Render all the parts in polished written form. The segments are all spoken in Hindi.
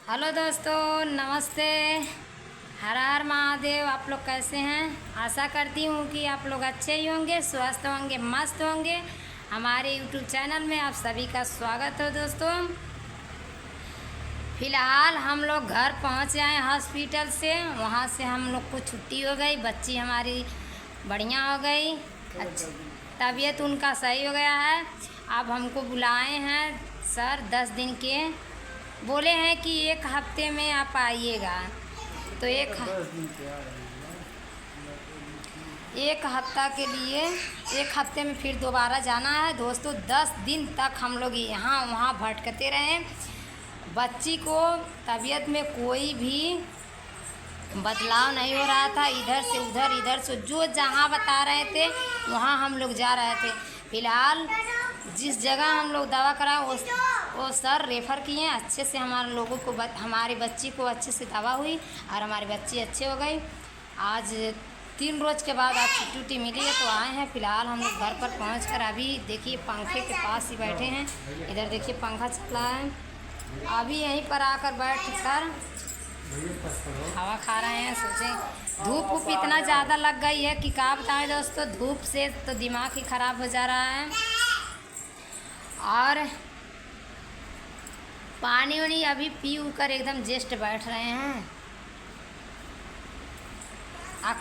हेलो दोस्तों, नमस्ते। हर हर महादेव। आप लोग कैसे हैं? आशा करती हूँ कि आप लोग अच्छे ही होंगे, स्वस्थ होंगे, मस्त होंगे। हमारे यूट्यूब चैनल में आप सभी का स्वागत है दोस्तों। फ़िलहाल हम लोग घर पहुँच आए हॉस्पिटल से। वहाँ से हम लोग को छुट्टी हो गई, बच्ची हमारी बढ़िया हो गई, तबीयत उनका सही हो गया है। अब हमको बुलाए हैं सर 10 दिन के, बोले हैं कि 1 हफ्ते में आप आइएगा। तो एक हफ्ता के लिए 1 हफ्ते में फिर दोबारा जाना है दोस्तों। 10 दिन तक हम लोग यहाँ वहाँ भटकते रहे। बच्ची को तबीयत में कोई भी बदलाव नहीं हो रहा था। इधर से उधर, इधर से जो जहाँ बता रहे थे वहाँ हम लोग जा रहे थे। फ़िलहाल जिस जगह हम लोग दवा कराए वो सर रेफ़र किए अच्छे से। हमारे लोगों को हमारी बच्ची को अच्छे से दवा हुई और हमारी बच्ची अच्छे हो गई। आज 3 रोज़ के बाद आज छुट्टी मिली है तो आए हैं। फ़िलहाल हम लोग घर पर पहुंचकर अभी देखिए पंखे के पास ही बैठे हैं। इधर देखिए पंखा चल रहा है। अभी यहीं पर आकर बैठ कर हवा खा रहे हैं। सोचें धूप इतना ज़्यादा लग गई है कि क्या बताएं दोस्तों। धूप से तो दिमाग ही ख़राब हो जा रहा है। और पानी वानी अभी पी कर एकदम जस्ट बैठ रहे हैं।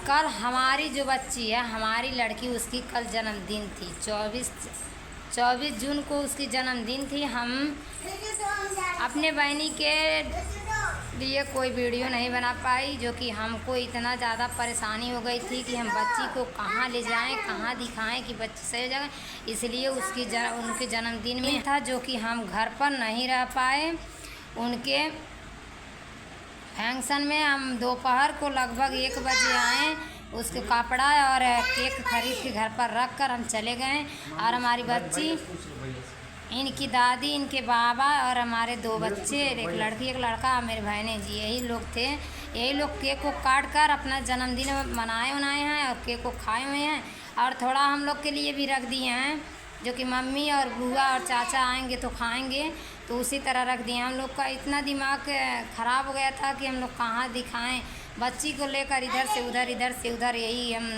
कल हमारी जो बच्ची है, हमारी लड़की, उसकी कल जन्मदिन थी। 24 जून को उसकी जन्मदिन थी। हम अपने बहनी के लिए कोई वीडियो नहीं बना पाई, जो कि हमको इतना ज़्यादा परेशानी हो गई थी कि हम बच्ची को कहाँ ले जाएं, कहाँ दिखाएं कि बच्ची सही जगह। इसलिए उनके जन्मदिन में था, जो कि हम घर पर नहीं रह पाए। उनके फंक्शन में हम दोपहर को लगभग 1 बजे आए। उसके कपड़ा और केक खरीद के घर पर रख कर हम चले गए। और हमारी बच्ची, इनकी दादी, इनके बाबा और हमारे 2 बच्चे, एक लड़की एक लड़का, मेरे बहनें जी, यही लोग थे। यही लोग केक को काट कर अपना जन्मदिन मनाए हैं और केक को खाए हुए हैं। और थोड़ा हम लोग के लिए भी रख दिए हैं, जो कि मम्मी और बुआ और चाचा आएंगे तो खाएंगे, तो उसी तरह रख दिए। हम लोग का इतना दिमाग ख़राब हो गया था कि हम लोग कहाँ दिखाएं। बच्ची को लेकर इधर से उधर, इधर से उधर यही हम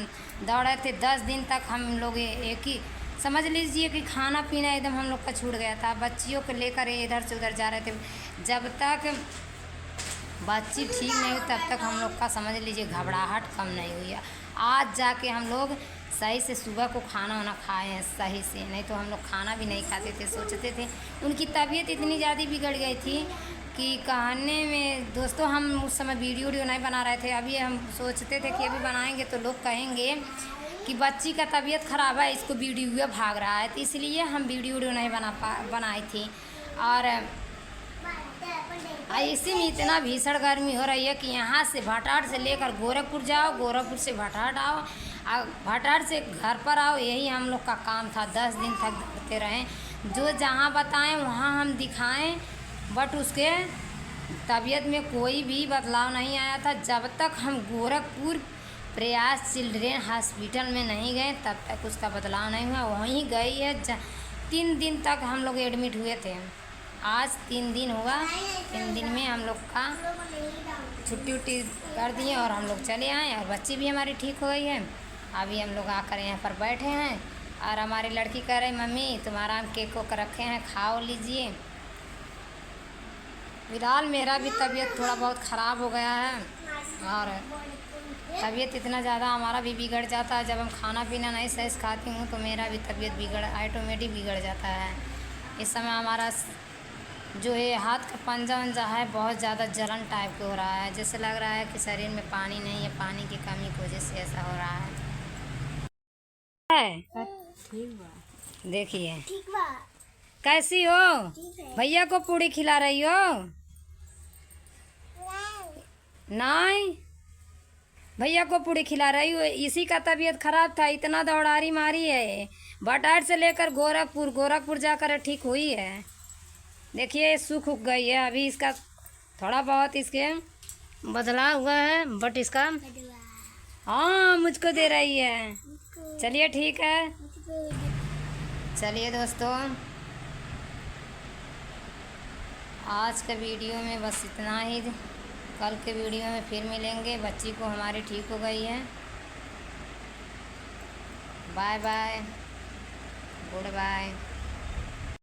दौड़े थे। 10 दिन तक हम लोग एक ही, समझ लीजिए कि खाना पीना एकदम हम लोग का छूट गया था। बच्चियों को लेकर इधर से उधर जा रहे थे। जब तक बच्ची ठीक नहीं हुई तब तक हम लोग का, समझ लीजिए, घबराहट कम नहीं हुई है। आज जाके हम लोग सही से सुबह को खाना वाना खाए हैं सही से, नहीं तो हम लोग खाना भी नहीं खाते थे। सोचते थे, उनकी तबीयत इतनी ज़्यादा बिगड़ गई थी कि कहने में दोस्तों, हम उस समय वीडियो नहीं बना रहे थे। अभी हम सोचते थे कि अभी बनाएंगे तो लोग कहेंगे कि बच्ची का तबीयत ख़राब है, इसको वीडियो भाग रहा है, तो इसलिए हम वीडियो नहीं बनाई थी। और इसी में इतना भीषण गर्मी हो रही है कि यहाँ से भटार से लेकर गोरखपुर जाओ, गोरखपुर से भटार आओ, भटार से घर पर आओ। यही हम लोग का काम था। 10 दिन तक दौड़ते रहें, जो जहाँ बताएं वहाँ हम दिखाएं, बट उसके तबीयत में कोई भी बदलाव नहीं आया था। जब तक हम गोरखपुर प्रयास चिल्ड्रेन हॉस्पिटल में नहीं गए तब तक उसका बदलाव नहीं हुआ। वहीं गई है। 3 दिन तक हम लोग एडमिट हुए थे। आज 3 दिन हुआ। 3 दिन में हम लोग का छुट्टी कर दिए और हम लोग चले आए। और बच्ची भी हमारी ठीक हो गई है। अभी हम लोग आकर यहाँ पर बैठे हैं और हमारी लड़की कह रही, मम्मी तुम्हारा हम केक को रखे हैं, खाओ लीजिए। फिलहाल मेरा भी तबीयत थोड़ा बहुत ख़राब हो गया है। और तबीयत इतना ज़्यादा हमारा भी बिगड़ जाता है। जब हम खाना पीना नहीं सही से खाती हूँ तो मेरा भी तबीयत ऑटोमेटिक बिगड़ जाता है। इस समय हमारा जो है हाथ का पंजा वंजा है, बहुत ज़्यादा जलन टाइप का हो रहा है। जैसे लग रहा है कि शरीर में पानी नहीं है, पानी की कमी की वजह से ऐसा हो रहा है। देखिए कैसी हो, भैया को पूड़ी खिला रही हो? नहीं, भैया को पूड़ी खिला रही हो। इसी का तबीयत खराब था, इतना दौड़ारी मारी है। भटार से लेकर गोरखपुर जाकर ठीक हुई है। देखिए सूख उग गई है। अभी इसका थोड़ा बहुत इसके बदलाव हुआ है, बट इसका, हाँ, मुझको दे रही है। चलिए ठीक है। चलिए दोस्तों, आज का वीडियो में बस इतना ही। कल के वीडियो में फिर मिलेंगे। बच्ची को हमारी ठीक हो गई है। Bye bye, good bye.